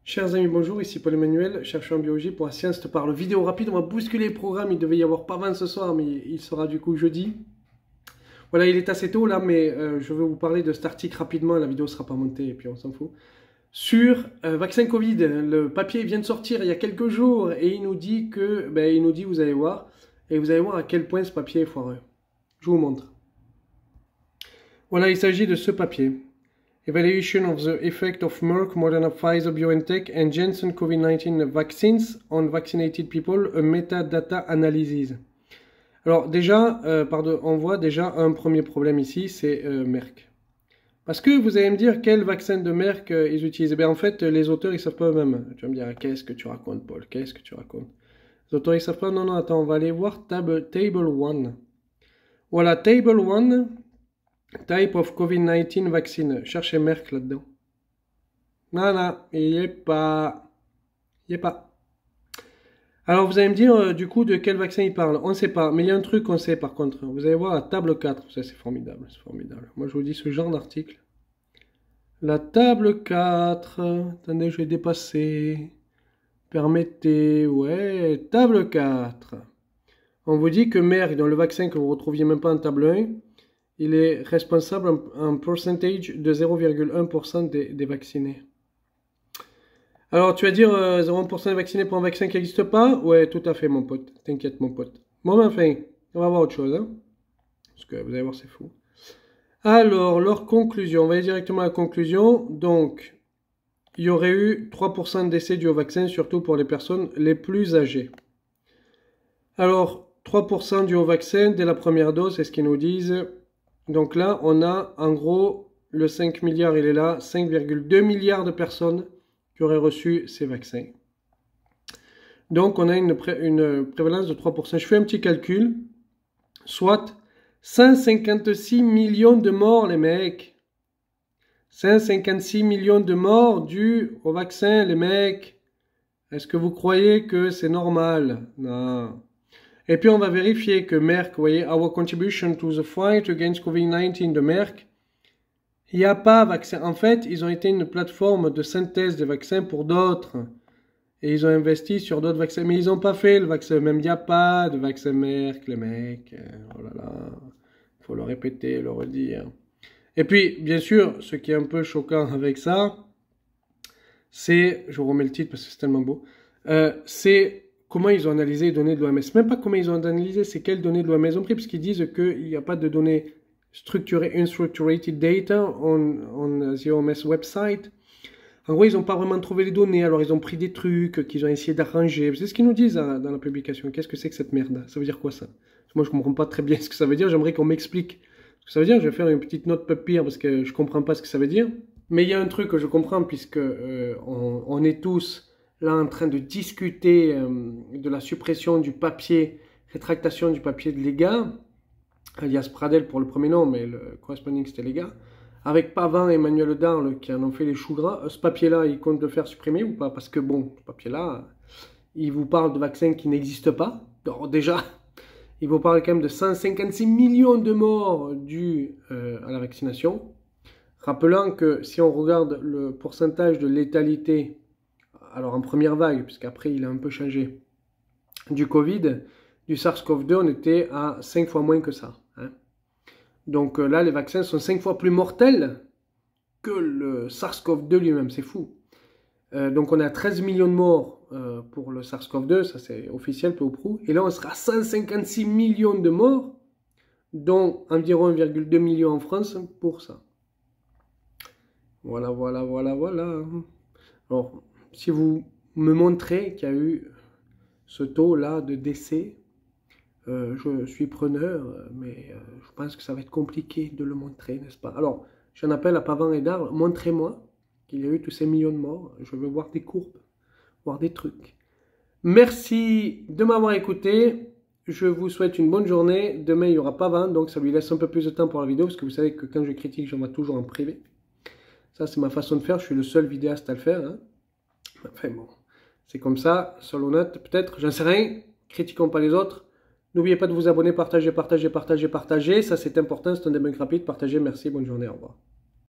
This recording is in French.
Chers amis, bonjour, ici Paul-Emmanuel, chercheur en biologie pour la science te parle. Vidéo rapide, on va bousculer le programme, il devait y avoir pas 20 ce soir, mais il sera du coup jeudi. Voilà, il est assez tôt là, mais je vais vous parler de cet article rapidement, la vidéo sera pas montée et puis on s'en fout. Sur vaccin Covid, le papier vient de sortir il y a quelques jours et il nous dit que, vous allez voir, et vous allez voir à quel point ce papier est foireux. Je vous montre. Voilà, il s'agit de ce papier. Evaluation of the effect of Merck, Moderna, Pfizer, BioNTech and Janssen COVID-19 vaccines on vaccinated people, a metadata analysis. Alors déjà, on voit déjà un premier problème ici, c'est Merck. Parce que vous allez me dire quel vaccin de Merck ils utilisent. Eh bien en fait, les auteurs ils savent pas eux-mêmes. Tu vas me dire, qu'est-ce que tu racontes Paul, qu'est-ce que tu racontes? Les auteurs ils savent pas, non, attends, on va aller voir table 1. Voilà, table 1. Type of COVID-19 vaccine. Cherchez Merck là-dedans. Non, il n'y est pas. Il n'y est pas. Alors vous allez me dire du coup de quel vaccin il parle. On ne sait pas. Mais il y a un truc qu'on sait par contre. Vous allez voir la table 4. Ça c'est formidable. C'est formidable. Moi je vous dis ce genre d'article. La table 4. Attendez, je vais dépasser. Permettez. Ouais. Table 4. On vous dit que Merck, dans le vaccin que vous ne retrouviez même pas en table 1, il est responsable en pourcentage de 0,1% des vaccinés. Alors, tu vas dire 0,1% des vaccinés pour un vaccin qui n'existe pas? Ouais, tout à fait, mon pote. T'inquiète, mon pote. Bon, ben, enfin, on va voir autre chose. Hein, parce que vous allez voir, c'est fou. Alors, leur conclusion. On va aller directement à la conclusion. Donc, il y aurait eu 3% de décès dus au vaccin, surtout pour les personnes les plus âgées. Alors, 3% dus au vaccin dès la première dose, c'est ce qu'ils nous disent. Donc là, on a en gros le 5 milliards, il est là, 5,2 milliards de personnes qui auraient reçu ces vaccins. Donc on a une prévalence de 3%. Je fais un petit calcul, soit 156 millions de morts, les mecs. 156 millions de morts dus au vaccin, les mecs. Est-ce que vous croyez que c'est normal? Non. Et puis on va vérifier que Merck, vous voyez, our contribution to the fight against COVID-19 de Merck, il n'y a pas vaccin. En fait, ils ont été une plateforme de synthèse de vaccins pour d'autres. Et ils ont investi sur d'autres vaccins. Mais ils n'ont pas fait le vaccin. Même il n'y a pas de vaccin Merck, les mecs. Oh là là. Il faut le répéter, le redire. Et puis, bien sûr, ce qui est un peu choquant avec ça, c'est, je vous remets le titre parce que c'est tellement beau, c'est comment ils ont analysé les données de l'OMS. Même pas comment ils ont analysé, c'est quelles données de l'OMS ils ont pris, parce qu'ils disent qu'il n'y a pas de données structurées, unstructured data on the OMS website. En gros, ils n'ont pas vraiment trouvé les données, alors ils ont pris des trucs qu'ils ont essayé d'arranger. C'est ce qu'ils nous disent dans la publication. Qu'est-ce que c'est que cette merde? Ça veut dire quoi ça? Moi, je ne comprends pas très bien ce que ça veut dire. J'aimerais qu'on m'explique ce que ça veut dire. Je vais faire une petite note papier parce que je ne comprends pas ce que ça veut dire. Mais il y a un truc que je comprends, puisque on est tous là en train de discuter de la suppression du papier, rétractation du papier de Lega, alias Pradel pour le premier nom, mais le corresponding c'était Lega, avec Pavin et Emmanuel Darle qui en ont fait les choux gras. Ce papier-là, il compte le faire supprimer ou pas? Parce que bon, ce papier-là, il vous parle de vaccins qui n'existent pas. Alors déjà, il vous parle quand même de 156 millions de morts dus à la vaccination. Rappelant que si on regarde le pourcentage de létalité, alors en première vague, puisqu'après il a un peu changé, du Covid, du SARS-CoV-2, on était à 5 fois moins que ça. Hein. Donc là, les vaccins sont 5 fois plus mortels que le SARS-CoV-2 lui-même, c'est fou. Donc on est à 13 millions de morts pour le SARS-CoV-2, ça c'est officiel, peu ou prou. Et là, on sera à 156 millions de morts, dont environ 1,2 million en France pour ça. Voilà. Alors, si vous me montrez qu'il y a eu ce taux-là de décès, je suis preneur, mais je pense que ça va être compliqué de le montrer, n'est-ce pas? Alors, j'en appelle à Pavin et Darle, montrez-moi qu'il y a eu tous ces millions de morts. Je veux voir des courbes, voir des trucs. Merci de m'avoir écouté. Je vous souhaite une bonne journée. Demain, il n'y aura pas Pavin, donc ça lui laisse un peu plus de temps pour la vidéo, parce que vous savez que quand je critique, j'envoie toujours en privé. Ça, c'est ma façon de faire. Je suis le seul vidéaste à le faire. Hein. Enfin bon, c'est comme ça. Seul honnête, peut-être. J'en sais rien. Critiquons pas les autres. N'oubliez pas de vous abonner, partager. Ça, c'est important. C'est un debug rapide. Partagez. Merci. Bonne journée. Au revoir.